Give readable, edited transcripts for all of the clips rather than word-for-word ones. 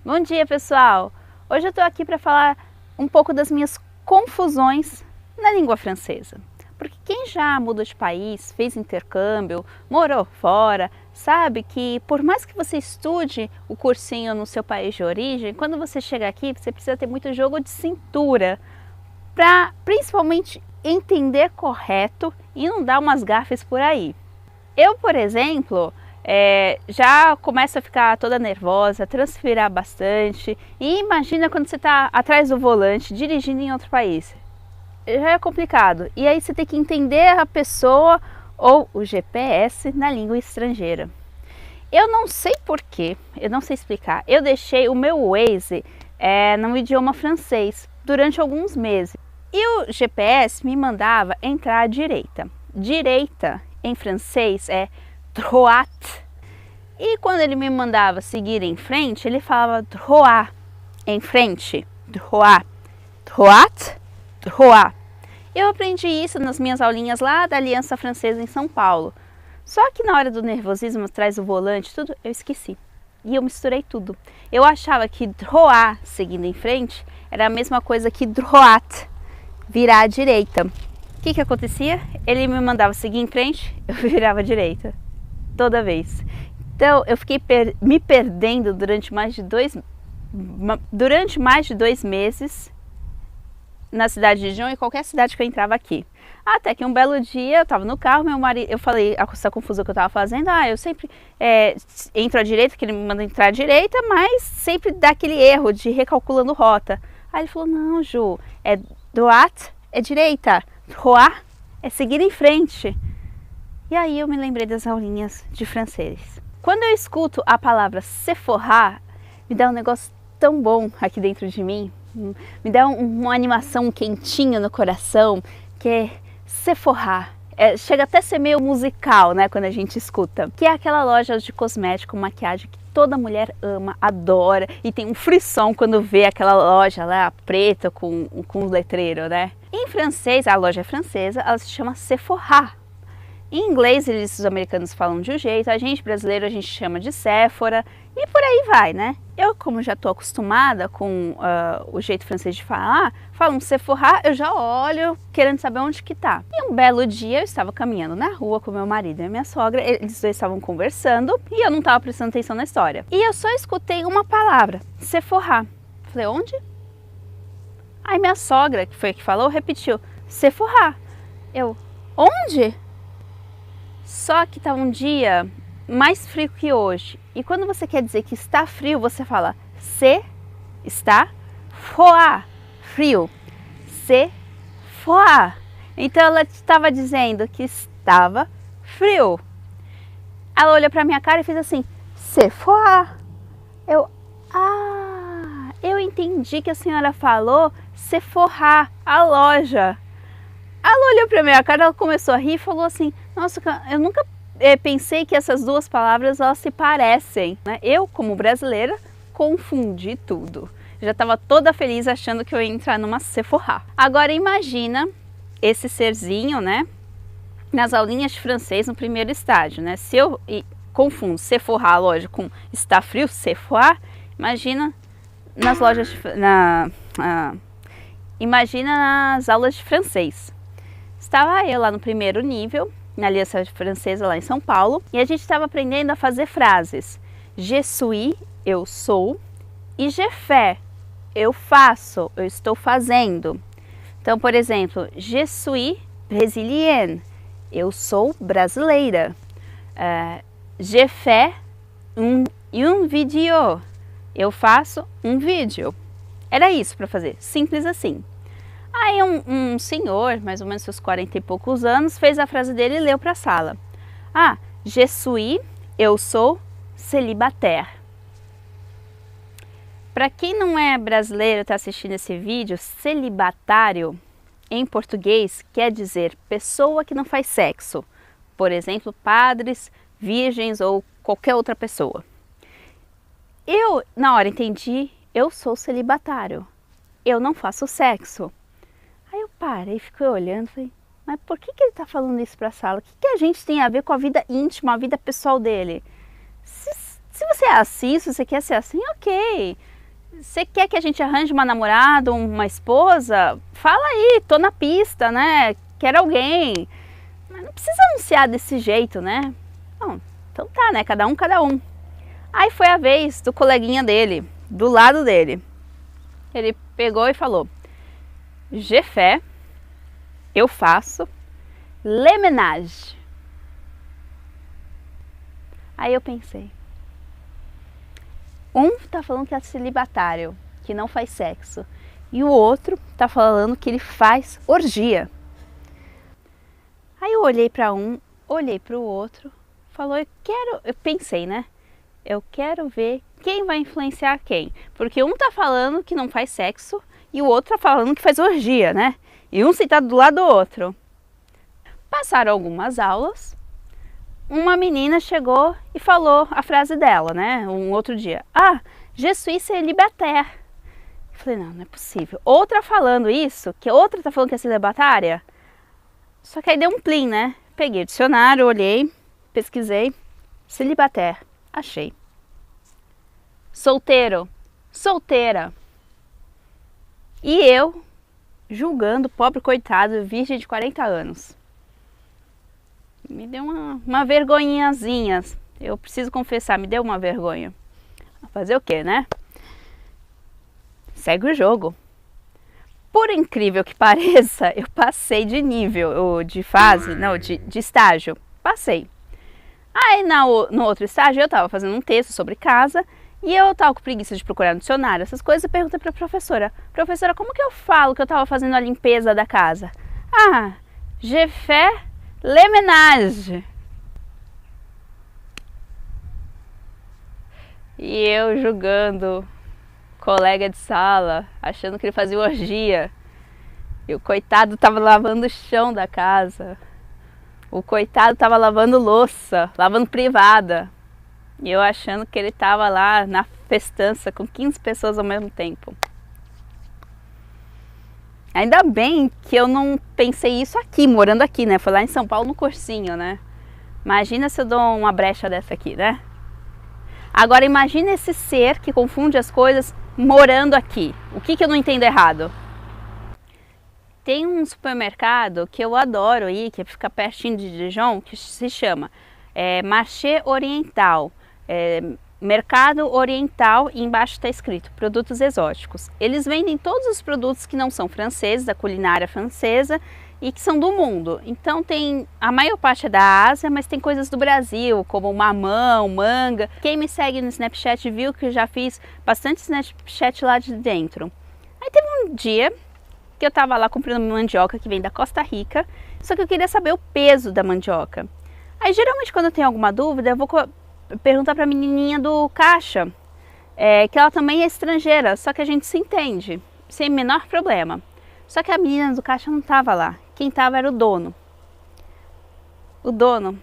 Bom dia, pessoal! Hoje eu estou aqui para falar um pouco das minhas confusões na língua francesa. Porque quem já mudou de país, fez intercâmbio, morou fora, sabe que por mais que você estude o cursinho no seu país de origem, quando você chega aqui, você precisa ter muito jogo de cintura para principalmente entender correto e não dar umas gafes por aí. Eu, por exemplo, já começo a ficar toda nervosa, transpirar bastante. E imagina quando você está atrás do volante, dirigindo em outro país. Já é complicado. E aí você tem que entender a pessoa ou o GPS na língua estrangeira. Eu não sei porquê, eu não sei explicar. Eu deixei o meu Waze no idioma francês durante alguns meses. E o GPS me mandava entrar à direita. Direita em francês é droite. E quando ele me mandava seguir em frente, ele falava droit, em frente, droit, droite, droit. Eu aprendi isso nas minhas aulinhas lá da Aliança Francesa em São Paulo. Só que na hora do nervosismo, atrás do volante, tudo, eu esqueci. E eu misturei tudo. Eu achava que droit, seguindo em frente, era a mesma coisa que droite, virar à direita. O que acontecia? Ele me mandava seguir em frente, eu virava à direita. Toda vez. Então eu fiquei me perdendo durante mais de dois meses na cidade de Dijon e qualquer cidade que eu entrava aqui. Até que um belo dia eu estava no carro, meu marido, eu falei essa confusão que eu estava fazendo, eu sempre entro à direita, que ele me manda entrar à direita, mas sempre dá aquele erro de recalculando rota. Aí ele falou, não, Ju, é droite, é direita, droit é seguir em frente. E aí eu me lembrei das aulinhas de francês. Quando eu escuto a palavra Sephora, me dá um negócio tão bom aqui dentro de mim, me dá uma animação, um quentinho no coração, que é Sephora. Chega até a ser meio musical, né, quando a gente escuta. Que é aquela loja de cosmético, maquiagem que toda mulher ama, adora e tem um frisson quando vê aquela loja lá preta com o letreiro, né? Em francês, a loja é francesa, ela se chama Sephora. Em inglês, os americanos falam de um jeito, a gente brasileiro a gente chama de Sephora e por aí vai, né? Eu, como já estou acostumada com o jeito francês de falar, falo um Sephora, eu já olho querendo saber onde que tá. E um belo dia eu estava caminhando na rua com meu marido e a minha sogra, eles dois estavam conversando e eu não estava prestando atenção na história. E eu só escutei uma palavra, Sephora. Falei, onde? Aí minha sogra, que foi a que falou, repetiu, Sephora. Eu, onde? Só que está um dia mais frio que hoje. E quando você quer dizer que está frio, você fala está froid, frio. Froid. Então ela estava dizendo que estava frio. Ela olhou para minha cara e fez assim, froid. Eu entendi que a senhora falou Sephora, a loja. Ela olhou para minha cara, ela começou a rir e falou assim, nossa, eu nunca pensei que essas duas palavras elas se parecem, né? Eu, como brasileira, confundi tudo. Já estava toda feliz achando que eu ia entrar numa Sephora. Agora imagina esse serzinho, né? Nas aulinhas de francês no primeiro estágio, né? Se eu confundo Sephora, a loja, com está frio, Sephora, imagina nas lojas imagina nas aulas de francês. Estava eu lá no primeiro nível, na Aliança Francesa lá em São Paulo, e a gente estava aprendendo a fazer frases. Je suis, eu sou, e je fais, eu faço, eu estou fazendo. Então, por exemplo, je suis brésilienne, eu sou brasileira. Je fais un vidéo, eu faço um vídeo. Era isso para fazer, simples assim. Aí um senhor, mais ou menos seus 40 e poucos anos, fez a frase dele e leu para a sala. Je suis, eu sou célibataire. Para quem não é brasileiro e está assistindo esse vídeo, celibatário, em português, quer dizer pessoa que não faz sexo. Por exemplo, padres, virgens ou qualquer outra pessoa. Eu, na hora, entendi, eu sou celibatário. Eu não faço sexo. Aí eu parei, fiquei olhando, falei, mas por que ele está falando isso para a sala? O que a gente tem a ver com a vida íntima, a vida pessoal dele? Se Se você é assim, se você quer ser assim, ok. Você quer que a gente arranje uma namorada, uma esposa? Fala aí, tô na pista, né? Quero alguém. Mas não precisa anunciar desse jeito, né? Bom, então tá, né? Cada um, cada um. Aí foi a vez do coleguinha dele, do lado dele. Ele pegou e falou: Je fais, eu faço, le ménage. Aí eu pensei, um tá falando que é celibatário, que não faz sexo, e o outro tá falando que ele faz orgia. Aí eu olhei para um, olhei para o outro, eu pensei, né? Eu quero ver quem vai influenciar quem, porque um tá falando que não faz sexo e o outro tá falando que faz orgia, né? E um sentado do lado do outro. Passaram algumas aulas, uma menina chegou e falou a frase dela, né? Um outro dia. Ah, je suis célibataire. Eu falei, não é possível. Outra falando isso, que outra tá falando que é celibatária. Só que aí deu um plim, né? Peguei o dicionário, olhei, pesquisei. Célibataire. Achei. Solteiro. Solteira. E eu, julgando o pobre coitado, virgem de 40 anos. Me deu uma vergonhinhazinha. Eu preciso confessar, me deu uma vergonha. Fazer o quê, né? Segue o jogo. Por incrível que pareça, eu passei de nível, de fase, não, de estágio. Passei. Aí no outro estágio eu estava fazendo um texto sobre casa e eu estava com preguiça de procurar no dicionário, essas coisas, e perguntei para a professora: professora, como que eu falo que eu estava fazendo a limpeza da casa? Ah, je fais le ménage. E eu julgando colega de sala, achando que ele fazia orgia. E o coitado estava lavando o chão da casa. O coitado estava lavando louça, lavando privada. E eu achando que ele estava lá na festança com 15 pessoas ao mesmo tempo. Ainda bem que eu não pensei isso aqui, morando aqui, né? Foi lá em São Paulo no cursinho, né? Imagina se eu dou uma brecha dessa aqui, né? Agora imagina esse ser que confunde as coisas morando aqui. O que eu não entendo errado? Tem um supermercado que eu adoro ir, que fica pertinho de Dijon, que se chama Marché Oriental. Mercado Oriental, e embaixo está escrito produtos exóticos. Eles vendem todos os produtos que não são franceses, da culinária francesa, e que são do mundo. Então tem, a maior parte é da Ásia, mas tem coisas do Brasil, como mamão, manga. Quem me segue no Snapchat viu que eu já fiz bastante Snapchat lá de dentro. Aí teve um dia que eu estava lá comprando mandioca que vem da Costa Rica, só que eu queria saber o peso da mandioca. Aí geralmente quando eu tenho alguma dúvida, eu vou perguntar para a menininha do caixa, que ela também é estrangeira, só que a gente se entende, sem o menor problema. Só que a menina do caixa não estava lá, quem estava era o dono. O dono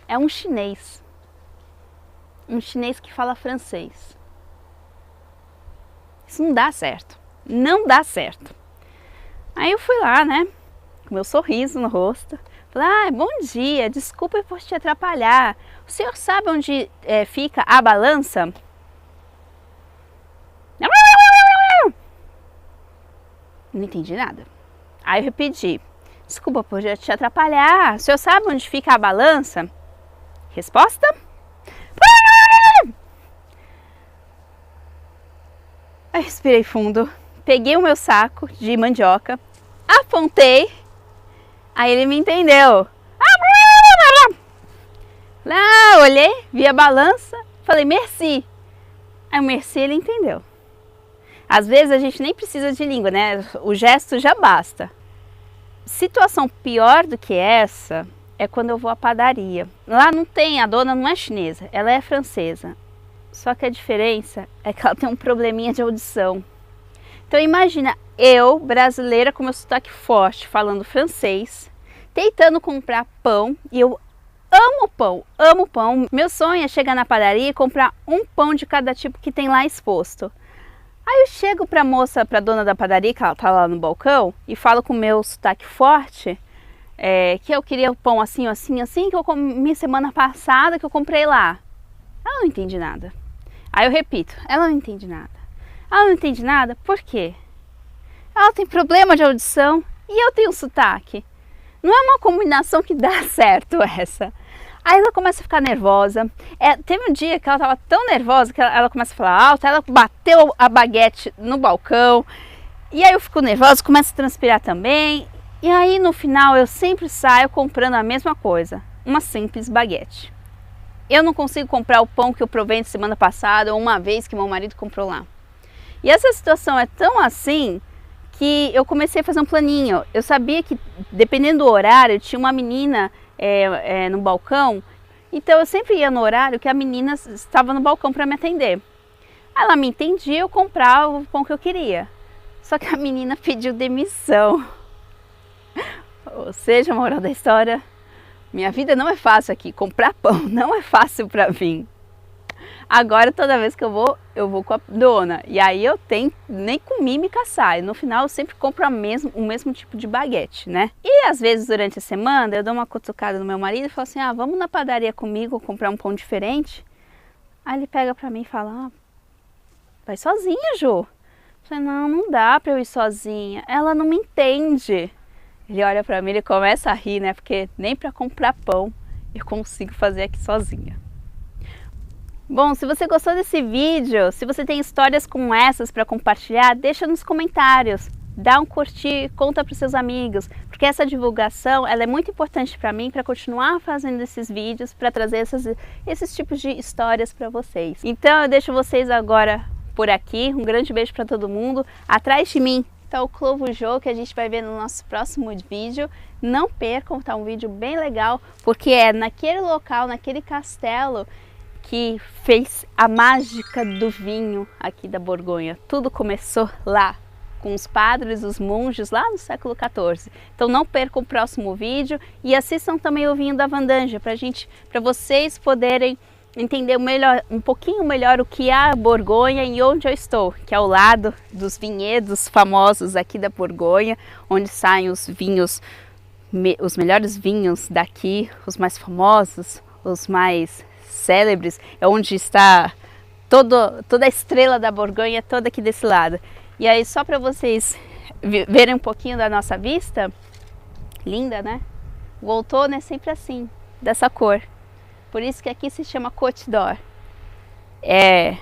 é um chinês que fala francês. Isso não dá certo, não dá certo. Aí eu fui lá, né, com meu sorriso no rosto. Falei, bom dia, desculpa por te atrapalhar. O senhor sabe onde fica a balança? Não entendi nada. Aí eu repeti, desculpa por te atrapalhar. O senhor sabe onde fica a balança? Resposta? Aí respirei fundo, peguei o meu saco de mandioca, apontei. Aí ele me entendeu. Olhei, vi a balança, falei merci. Aí o merci ele entendeu. Às vezes a gente nem precisa de língua, né? O gesto já basta. Situação pior do que essa é quando eu vou à padaria. Lá não tem, a dona não é chinesa, ela é francesa. Só que a diferença é que ela tem um probleminha de audição. Então imagina eu, brasileira com meu sotaque forte, falando francês, tentando comprar pão, e eu amo pão, amo pão. Meu sonho é chegar na padaria e comprar um pão de cada tipo que tem lá exposto. Aí eu chego para a moça, para a dona da padaria, que ela tá lá no balcão, e falo com o meu sotaque forte, que eu queria o pão assim, assim, assim, que eu comi semana passada, que eu comprei lá. Ela não entende nada. Aí eu repito, ela não entende nada. Ela não entende nada, por quê? Ela tem problema de audição e eu tenho sotaque. Não é uma combinação que dá certo essa. Aí ela começa a ficar nervosa. Teve um dia que ela estava tão nervosa que ela começa a falar alto, ela bateu a baguete no balcão. E aí eu fico nervosa, começo a transpirar também. E aí no final eu sempre saio comprando a mesma coisa, uma simples baguete. Eu não consigo comprar o pão que eu provei de semana passada ou uma vez que meu marido comprou lá. E essa situação é tão assim que eu comecei a fazer um planinho. Eu sabia que, dependendo do horário, tinha uma menina no balcão. Então eu sempre ia no horário que a menina estava no balcão para me atender. Ela me entendia, eu comprava o pão que eu queria. Só que a menina pediu demissão. Ou seja, a moral da história, minha vida não é fácil aqui. Comprar pão não é fácil para mim. Agora, toda vez que eu vou com a dona. E aí eu tenho, nem com mímica sai. No final eu sempre compro o mesmo tipo de baguete, né? E às vezes durante a semana eu dou uma cutucada no meu marido e falo assim, vamos na padaria comigo comprar um pão diferente? Aí ele pega pra mim e fala, vai sozinha, Jô. Eu falei, não dá pra eu ir sozinha. Ela não me entende. Ele olha pra mim e começa a rir, né? Porque nem pra comprar pão eu consigo fazer aqui sozinha. Bom, se você gostou desse vídeo, se você tem histórias como essas para compartilhar, deixa nos comentários, dá um curtir, conta para os seus amigos, porque essa divulgação ela é muito importante para mim, para continuar fazendo esses vídeos, para trazer esses tipos de histórias para vocês. Então eu deixo vocês agora por aqui, um grande beijo para todo mundo. Atrás de mim está o Clovo Jô, que a gente vai ver no nosso próximo vídeo. Não percam, tá um vídeo bem legal, porque é naquele local, naquele castelo, que fez a mágica do vinho aqui da Borgonha. Tudo começou lá, com os padres, os monges, lá no século XIV. Então não percam o próximo vídeo e assistam também o vinho da Vendange, para vocês poderem entender um pouquinho melhor o que é a Borgonha e onde eu estou, que é ao lado dos vinhedos famosos aqui da Borgonha, onde saem os vinhos, os melhores vinhos daqui, os mais famosos, os mais célebres, é onde está toda a estrela da Borgonha, toda aqui desse lado. E aí só para vocês verem um pouquinho da nossa vista, linda, né? O outono é sempre assim, dessa cor. Por isso que aqui se chama Côte d'Or. É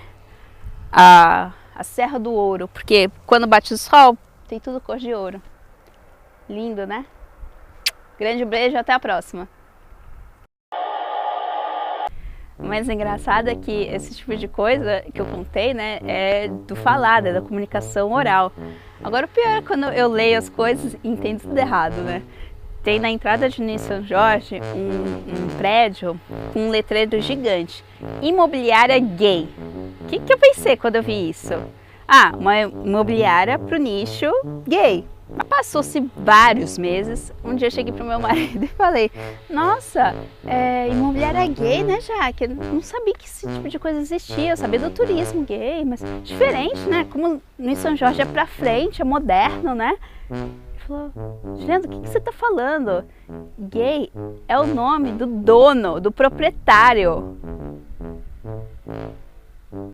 a Serra do Ouro, porque quando bate o sol, tem tudo cor de ouro. Lindo, né? Grande beijo, até a próxima. O mais engraçado é que esse tipo de coisa que eu contei, né, é do falado, é da comunicação oral. Agora o pior é quando eu leio as coisas e entendo tudo errado, né? Tem na entrada de Nuits Saint-Georges um prédio com um letreiro gigante, imobiliária gay. O que eu pensei quando eu vi isso? Uma imobiliária para o nicho gay. Mas passou-se vários meses, um dia eu cheguei pro meu marido e falei, nossa, imobiliária gay, né, Jaque? Eu não sabia que esse tipo de coisa existia, eu sabia do turismo gay, mas diferente, né? Como no São Jorge é pra frente, é moderno, né? Ele falou, Juliana, o que você tá falando? Gay é o nome do dono, do proprietário.